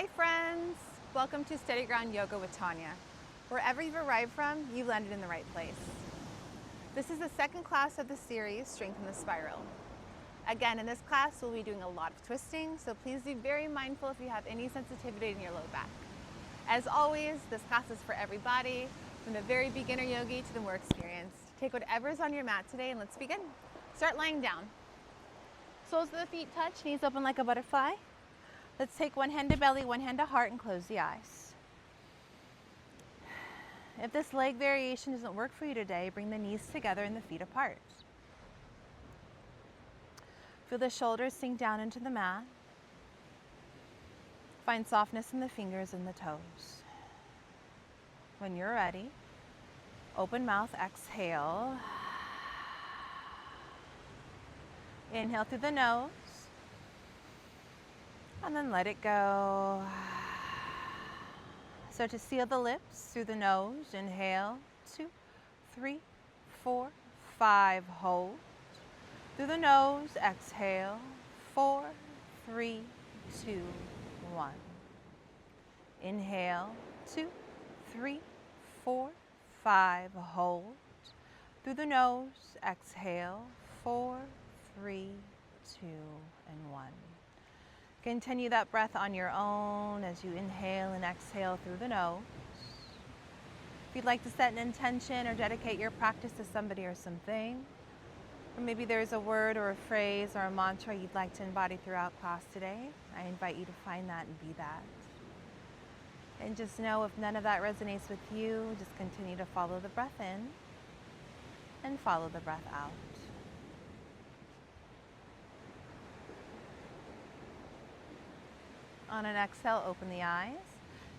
Hi friends! Welcome to Steady Ground Yoga with Tanya. Wherever you've arrived from, you've landed in the right place. This is the second class of the series, Strengthen the Spiral. Again, in this class, we'll be doing a lot of twisting, so please be very mindful if you have any sensitivity in your low back. As always, this class is for everybody, from the very beginner yogi to the more experienced. Take whatever's on your mat today and let's begin. Start lying down. Soles of the feet touch, knees open like a butterfly. Let's take one hand to belly, one hand to heart, and close the eyes. If this leg variation doesn't work for you today, bring the knees together and the feet apart. Feel the shoulders sink down into the mat. Find softness in the fingers and the toes. When you're ready, open mouth, exhale. Inhale through the nose. And then let it go. So to seal the lips through the nose, inhale, 2, 3, 4, 5, hold. Through the nose, exhale, 4, 3, 2, 1. Inhale, 2, 3, 4, 5, hold. Through the nose, exhale, 4, 3, 2, and 1. Continue that breath on your own as you inhale and exhale through the nose. If you'd like to set an intention or dedicate your practice to somebody or something, or maybe there's a word or a phrase or a mantra you'd like to embody throughout class today, I invite you to find that and be that. And just know if none of that resonates with you, just continue to follow the breath in and follow the breath out. On an exhale, open the eyes.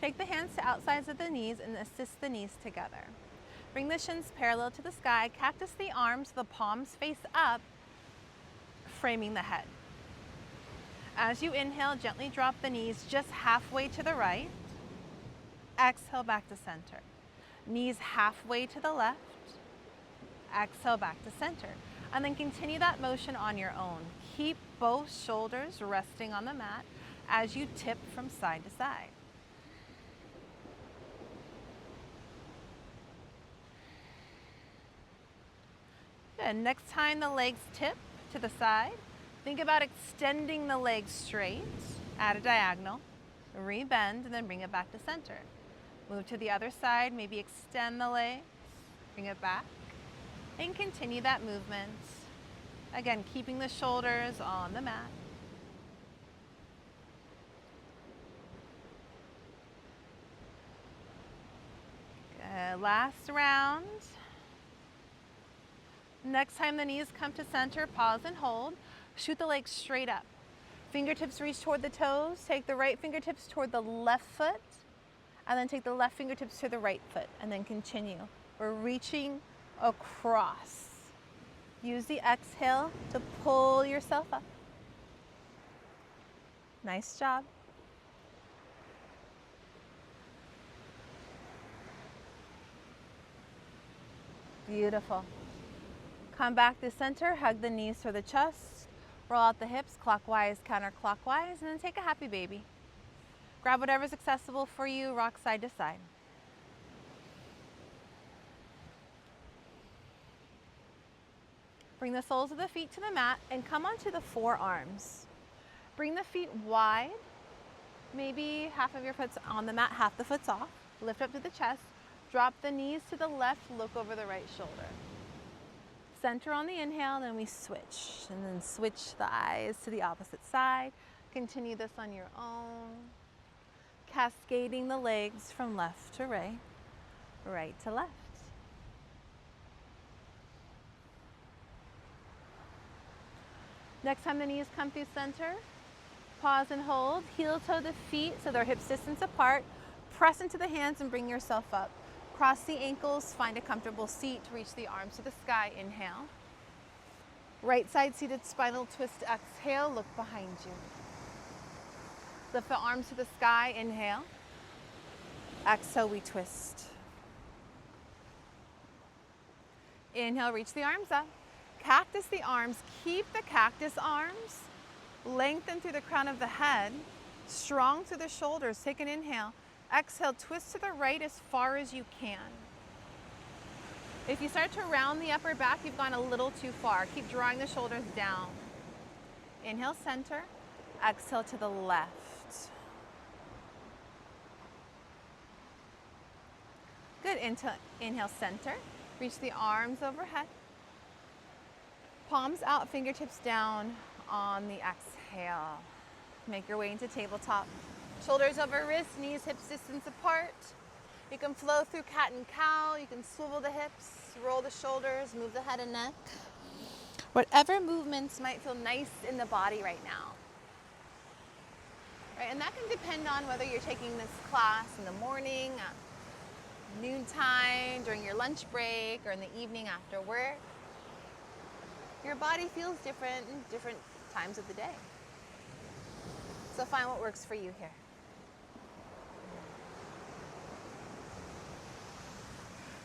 Take the hands to outsides of the knees and assist the knees together. Bring the shins parallel to the sky. Cactus the arms, the palms face up, framing the head. As you inhale, gently drop the knees just halfway to the right. Exhale back to center. Knees halfway to the left. Exhale back to center. And then continue that motion on your own. Keep both shoulders resting on the mat as you tip from side to side. Good. Next time the legs tip to the side, think about extending the legs straight at a diagonal, rebend, and then bring it back to center. Move to the other side, maybe extend the legs, bring it back, and continue that movement. Again, keeping the shoulders on the mat. Last round. Next time the knees come to center, pause and hold. Shoot the legs straight up. Fingertips reach toward the toes. Take the right fingertips toward the left foot, and then take the left fingertips to the right foot, and then continue. We're reaching across. Use the exhale to pull yourself up. Nice job. Beautiful. Come back to center, hug the knees to the chest, roll out the hips clockwise, counterclockwise, and then take a happy baby. Grab whatever's accessible for you, rock side to side. Bring the soles of the feet to the mat and come onto the forearms. Bring the feet wide, maybe half of your foot's on the mat, half the foot's off. Lift up to the chest. Drop the knees to the left, look over the right shoulder. Center on the inhale, then we switch. And then switch the eyes to the opposite side. Continue this on your own. Cascading the legs from left to right, right to left. Next time the knees come through center, pause and hold. Heel toe the feet so they're hips distance apart. Press into the hands and bring yourself up. Cross the ankles, find a comfortable seat, reach the arms to the sky, inhale. Right side seated spinal twist, exhale, look behind you. Lift the arms to the sky, inhale. Exhale, we twist. Inhale, reach the arms up. Cactus the arms, keep the cactus arms, lengthen through the crown of the head, Strong through the shoulders. Take an inhale. Exhale, twist to the right as far as you can. If you start to round the upper back, you've gone a little too far. Keep drawing the shoulders down. Inhale, center. Exhale to the left. Good. Inhale, center. Reach the arms overhead. Palms out, fingertips down on the exhale. Make your way into tabletop. Shoulders over wrists, knees, hips distance apart. You can flow through cat and cow. You can swivel the hips, roll the shoulders, move the head and neck. Whatever movements might feel nice in the body right now. Right, and that can depend on whether you're taking this class in the morning, noontime, during your lunch break, or in the evening after work. Your body feels different in different times of the day. So find what works for you here.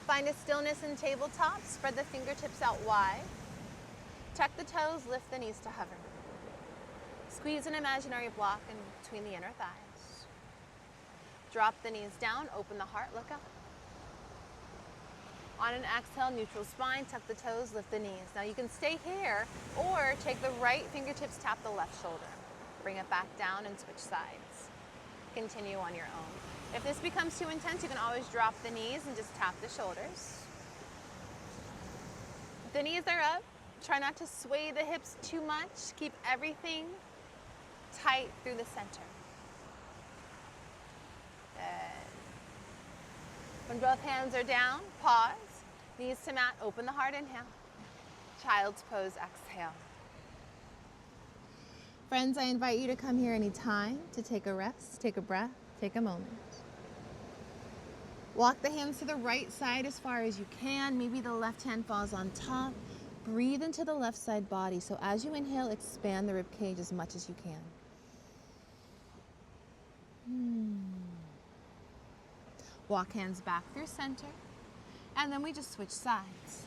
Find a stillness in tabletop. Spread the fingertips out wide. Tuck the toes, lift the knees to hover. Squeeze an imaginary block in between the inner thighs. Drop the knees down, open the heart, look up. On an exhale, neutral spine, tuck the toes, lift the knees. Now you can stay here or take the right fingertips, tap the left shoulder. Bring it back down and switch sides. Continue on your own. If this becomes too intense, you can always drop the knees and just tap the shoulders. If the knees are up, try not to sway the hips too much. Keep everything tight through the center. Good. When both hands are down, pause. Knees to mat, open the heart, inhale. Child's pose, exhale. Friends, I invite you to come here anytime to take a rest, take a breath, take a moment. Walk the hands to the right side as far as you can. Maybe the left hand falls on top. Breathe into the left side body. So as you inhale, expand the rib cage as much as you can. Walk hands back through center. And then we just switch sides.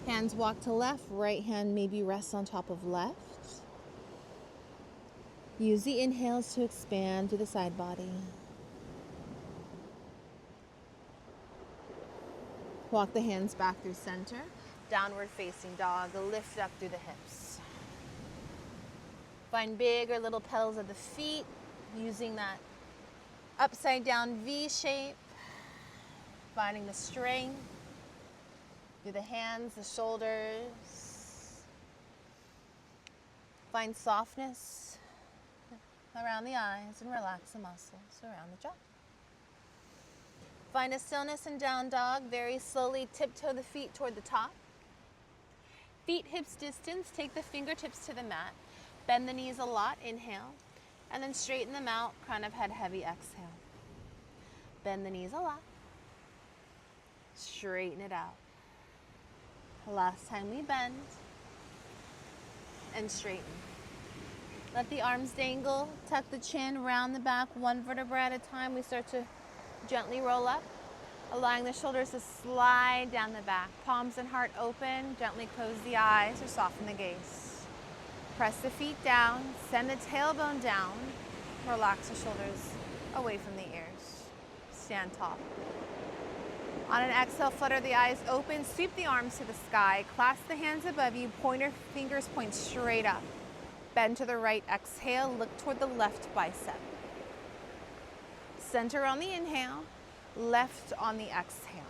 Hands walk to left, right hand maybe rests on top of left. Use the inhales to expand through the side body. Walk the hands back through center. Downward facing dog, lift up through the hips. Find big or little pedals of the feet, using that upside down V shape. Finding the strength through the hands, the shoulders. Find softness around the eyes and relax the muscles around the jaw. Find a stillness in down dog. Very slowly tiptoe the feet toward the top. Feet hips distance. Take the fingertips to the mat. Bend the knees a lot. Inhale. And then straighten them out. Crown of head heavy. Exhale. Bend the knees a lot. Straighten it out. Last time we bend and straighten. Let the arms dangle. Tuck the chin, round the back, one vertebra at a time. We start to gently roll up, allowing the shoulders to slide down the back. Palms and heart open. Gently close the eyes or soften the gaze. Press the feet down. Send the tailbone down. Relax the shoulders away from the ears. Stand tall. On an exhale, flutter the eyes open, sweep the arms to the sky, clasp the hands above you, pointer fingers point straight up. Bend to the right, exhale, look toward the left bicep. Center on the inhale, left on the exhale.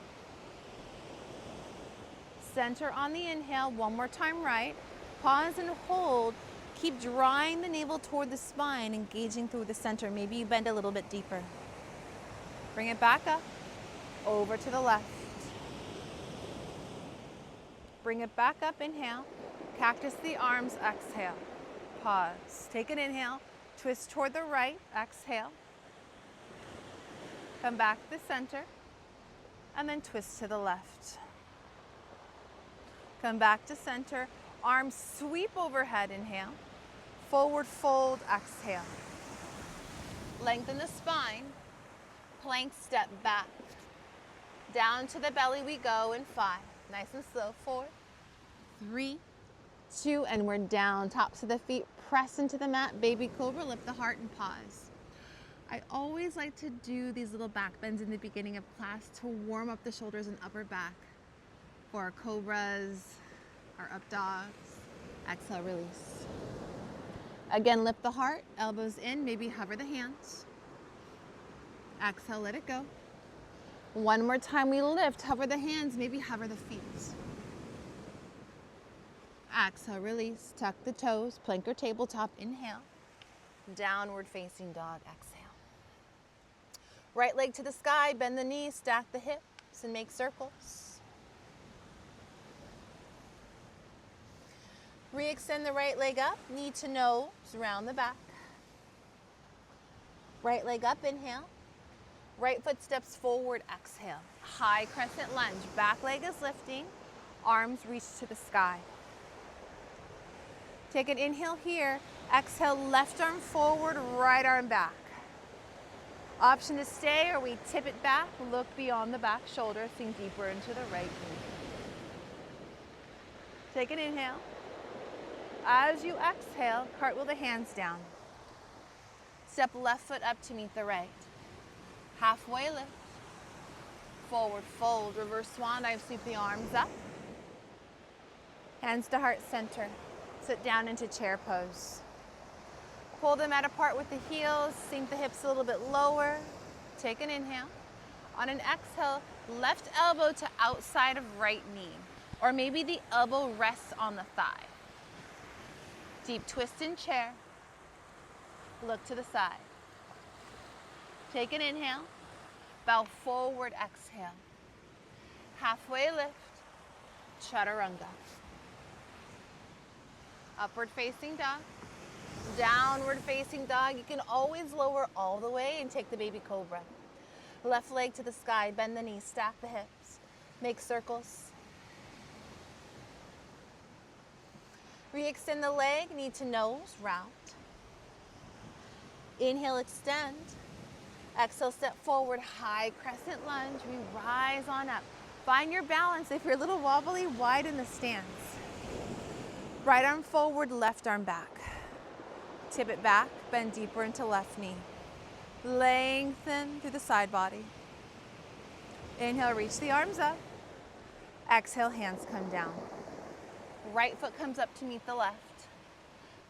Center on the inhale, one more time right. Pause and hold. Keep drawing the navel toward the spine, engaging through the center. Maybe you bend a little bit deeper. Bring it back up. Over to the left. Bring it back up, inhale. Cactus the arms, exhale. Pause. Take an inhale. Twist toward the right, exhale. Come back to the center. And then twist to the left. Come back to center. Arms sweep overhead, inhale. Forward fold, exhale. Lengthen the spine. Plank step back. Down to the belly we go in 5. Nice and slow. 4, 3, 2, and we're down. Tops of the feet press into the mat, baby cobra, lift the heart and pause. I always like to do these little back bends in the beginning of class to warm up the shoulders and upper back for our cobras, our up dogs. Exhale, release. Again, lift the heart, elbows in, maybe hover the hands. Exhale, let it go. One more time, we lift, hover the hands, maybe hover the feet. Exhale, release, tuck the toes, plank or tabletop, inhale. Downward facing dog, exhale. Right leg to the sky, bend the knees, stack the hips, and make circles. Re-extend the right leg up, knee to nose, round the back. Right leg up, inhale. Right foot steps forward, exhale. High crescent lunge, back leg is lifting, arms reach to the sky. Take an inhale here, exhale, left arm forward, right arm back. Option to stay, or we tip it back, look beyond the back shoulder, sink deeper into the right knee. Take an inhale. As you exhale, cartwheel the hands down. Step left foot up to meet the right. Halfway lift. Forward fold, reverse swan dive, sweep the arms up. Hands to heart center. Sit down into chair pose. Pull the mat apart with the heels, sink the hips a little bit lower. Take an inhale. On an exhale, left elbow to outside of right knee, or maybe the elbow rests on the thigh. Deep twist in chair. Look to the side. Take an inhale. Bow forward, exhale. Halfway lift, chaturanga. Upward facing dog. Downward facing dog. You can always lower all the way and take the baby cobra. Left leg to the sky, bend the knees, stack the hips. Make circles. Re-extend the leg, knee to nose, round. Inhale, extend. Exhale, step forward, high crescent lunge. We rise on up. Find your balance. If you're a little wobbly, widen the stance. Right arm forward, left arm back. Tip it back, bend deeper into left knee. Lengthen through the side body. Inhale, reach the arms up. Exhale, hands come down. Right foot comes up to meet the left.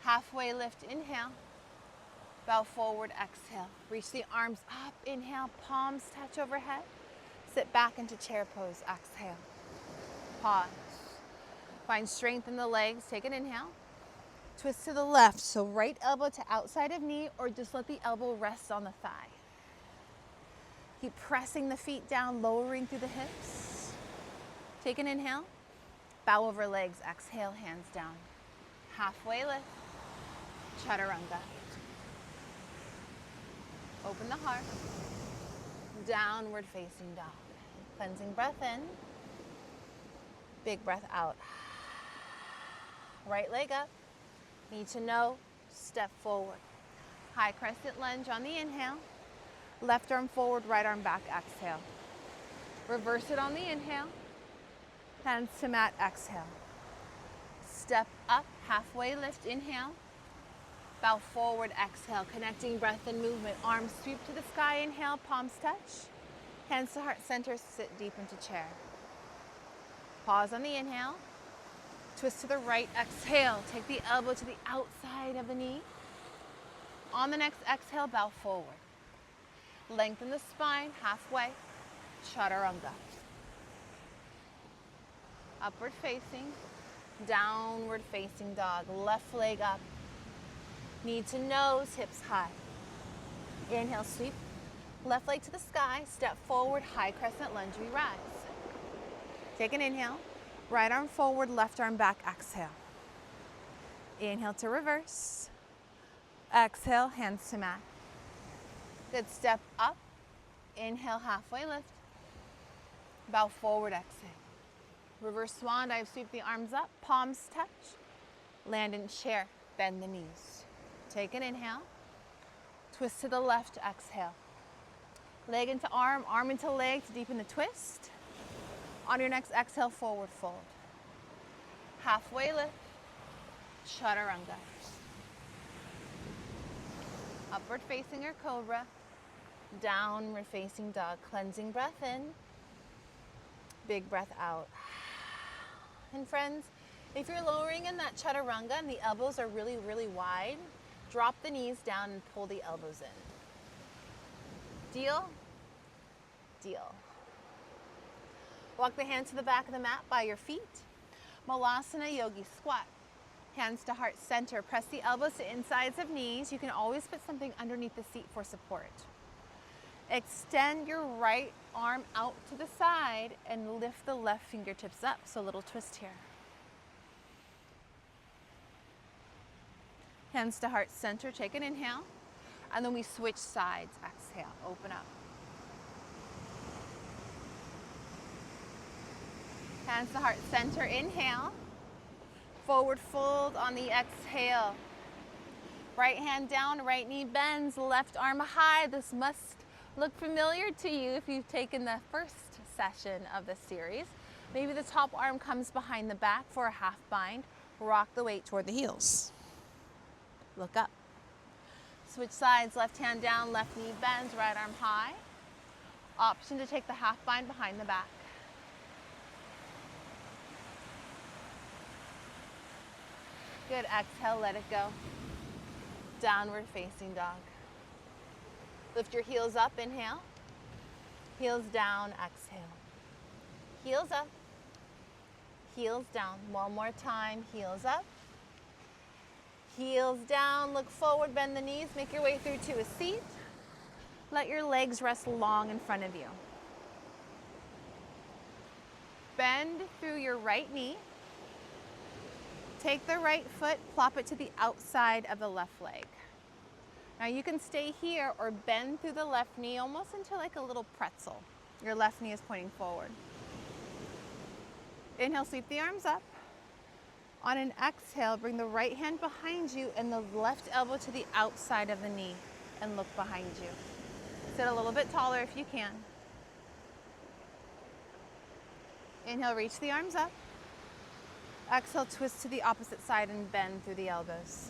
Halfway lift, inhale. Bow forward, exhale. Reach the arms up, inhale, palms touch overhead. Sit back into chair pose, exhale. Pause. Find strength in the legs, take an inhale. Twist to the left, so right elbow to outside of knee, or just let the elbow rest on the thigh. Keep pressing the feet down, lowering through the hips. Take an inhale. Bow over legs, exhale, hands down. Halfway lift, chaturanga. Open the heart. Downward facing dog. Cleansing breath in. Big breath out. Right leg up. Knee to nose. Step forward. High crescent lunge on the inhale. Left arm forward, right arm back, exhale. Reverse it on the inhale. Hands to mat, exhale. Step up, halfway lift, inhale. Bow forward, exhale, connecting breath and movement. Arms sweep to the sky, inhale, palms touch. Hands to heart center, sit deep into chair. Pause on the inhale. Twist to the right, exhale. Take the elbow to the outside of the knee. On the next exhale, bow forward. Lengthen the spine, halfway, chaturanga. Upward facing, downward facing dog. Left leg up. Knee to nose, hips high. Inhale, sweep. Left leg to the sky, step forward, high crescent lunge, we rise. Take an inhale. Right arm forward, left arm back, exhale. Inhale to reverse. Exhale, hands to mat. Good, step up. Inhale, halfway lift. Bow forward, exhale. Reverse swan dive, sweep the arms up, palms touch. Land in chair, bend the knees. Take an inhale. Twist to the left, exhale. Leg into arm, arm into leg to deepen the twist. On your next exhale, forward fold. Halfway lift, chaturanga. Upward facing or cobra. Downward facing dog. Cleansing breath in. Big breath out. And friends, if you're lowering in that chaturanga and the elbows are really, really wide, drop the knees down and pull the elbows in. Deal? Deal. Walk the hands to the back of the mat by your feet. Malasana Yogi squat. Hands to heart center. Press the elbows to insides of knees. You can always put something underneath the seat for support. Extend your right arm out to the side and lift the left fingertips up. So a little twist here. Hands to heart center. Take an inhale. And then we switch sides. Exhale. Open up. Hands to heart center. Inhale. Forward fold on the exhale. Right hand down, right knee bends, left arm high. This must look familiar to you if you've taken the first session of the series. Maybe the top arm comes behind the back for a half bind. Rock the weight toward the heels. Look up. Switch sides, left hand down, left knee bends, right arm high. Option to take the half bind behind the back. Good, exhale, let it go. Downward facing dog. Lift your heels up, inhale. Heels down, exhale. Heels up. Heels down. One more time, heels up. Heels down, look forward, bend the knees, make your way through to a seat. Let your legs rest long in front of you. Bend through your right knee. Take the right foot, plop it to the outside of the left leg. Now you can stay here or bend through the left knee almost into like a little pretzel. Your left knee is pointing forward. Inhale, sweep the arms up. On an exhale, bring the right hand behind you and the left elbow to the outside of the knee and look behind you. Sit a little bit taller if you can. Inhale, reach the arms up. Exhale, twist to the opposite side and bend through the elbows.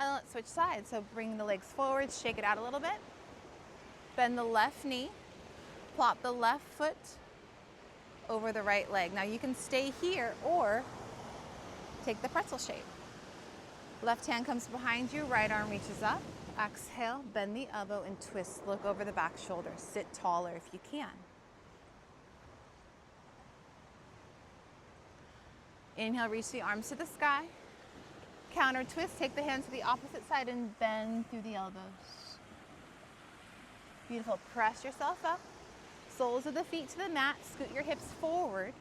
And let's switch sides. So bring the legs forward, shake it out a little bit. Bend the left knee. Plop the left foot over the right leg. Now you can stay here or take the pretzel shape. Left hand comes behind you, right arm reaches up. Exhale, bend the elbow and twist. Look over the back shoulder. Sit taller if you can. Inhale, reach the arms to the sky. Counter twist, take the hands to the opposite side and bend through the elbows. Beautiful, press yourself up. Soles of the feet to the mat, scoot your hips forward.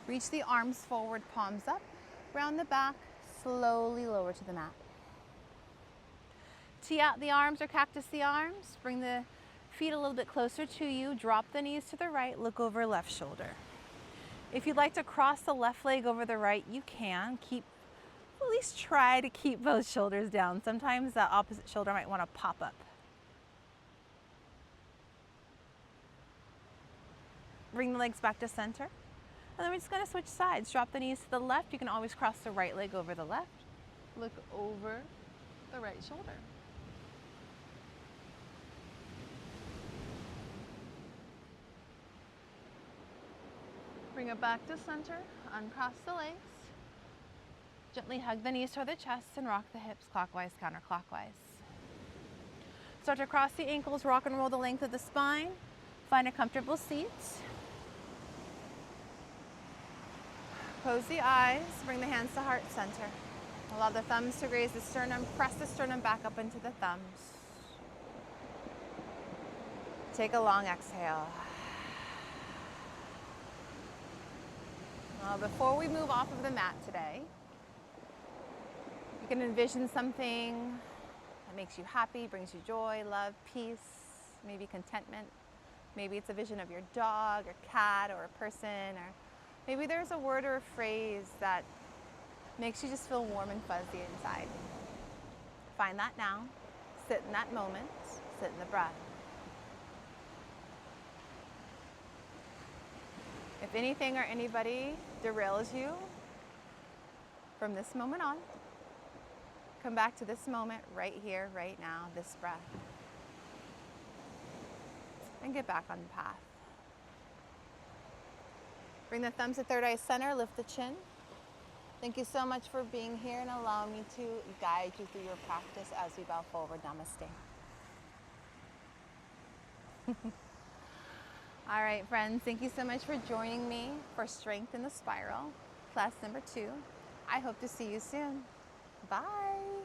Reach the arms forward, palms up. Round the back, slowly lower to the mat. Tee out the arms or cactus the arms. Bring the feet a little bit closer to you. Drop the knees to the right, look over left shoulder. If you'd like to cross the left leg over the right, you can. At least try to keep both shoulders down. Sometimes that opposite shoulder might want to pop up. Bring the legs back to center. And then we're just going to switch sides. Drop the knees to the left. You can always cross the right leg over the left. Look over the right shoulder. Bring it back to center. Uncross the legs. Gently hug the knees toward the chest and rock the hips clockwise, counterclockwise. Start to cross the ankles, rock and roll the length of the spine. Find a comfortable seat. Close the eyes, bring the hands to heart center. Allow the thumbs to graze the sternum, press the sternum back up into the thumbs. Take a long exhale. Now, before we move off of the mat today, you can envision something that makes you happy, brings you joy, love, peace, maybe contentment. Maybe it's a vision of your dog or cat or a person, or maybe there's a word or a phrase that makes you just feel warm and fuzzy inside. Find that now, sit in that moment, sit in the breath. If anything or anybody derails you from this moment on, Come back to this moment right here, right now, this breath. And get back on the path. Bring the thumbs to third eye center, lift the chin. Thank you so much for being here and allowing me to guide you through your practice as we bow forward. Namaste. All right, friends, thank you so much for joining me for Strength in the Spiral, class number 2. I hope to see you soon. Bye.